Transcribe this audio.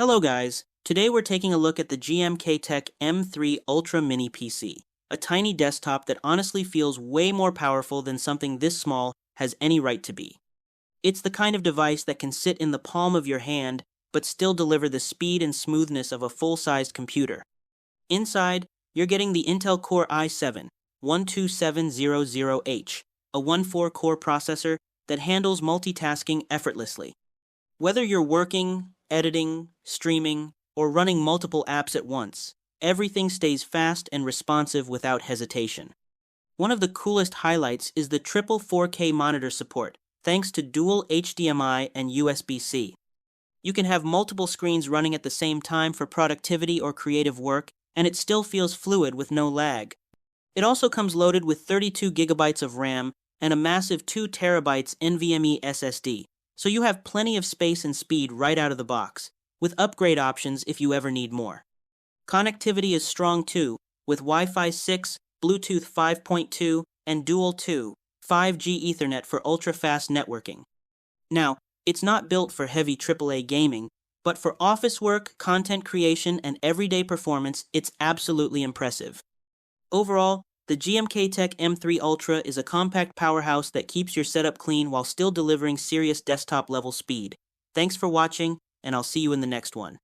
Hello guys, today we're taking a look at the GMKtec M3 Ultra Mini PC, a tiny desktop that honestly feels way more powerful than something this small has any right to be. It's the kind of device that can sit in the palm of your hand but still deliver the speed and smoothness of a full-sized computer. Inside, you're getting the Intel Core i7-12700H, a 1-4-core processor that handles multitasking effortlessly. Whether you're working, editing, streaming, or running multiple apps at once, everything stays fast and responsive without hesitation. One of the coolest highlights is the triple 4K monitor support, thanks to dual HDMI and USB-C. You can have multiple screens running at the same time for productivity or creative work, and it still feels fluid with no lag. It also comes loaded with 32 gigabytes of RAM and a massive 2 terabytes NVMe SSD, so you have plenty of space and speed right out of the box, with upgrade options if you ever need more. Connectivity is strong too, with Wi-Fi 6, Bluetooth 5.2, and Dual 2, 5G Ethernet for ultra-fast networking. Now, it's not built for heavy AAA gaming, but for office work, content creation, and everyday performance, it's absolutely impressive. Overall, the GMKtec M3 Ultra is a compact powerhouse that keeps your setup clean while still delivering serious desktop-level speed. Thanks for watching, and I'll see you in the next one.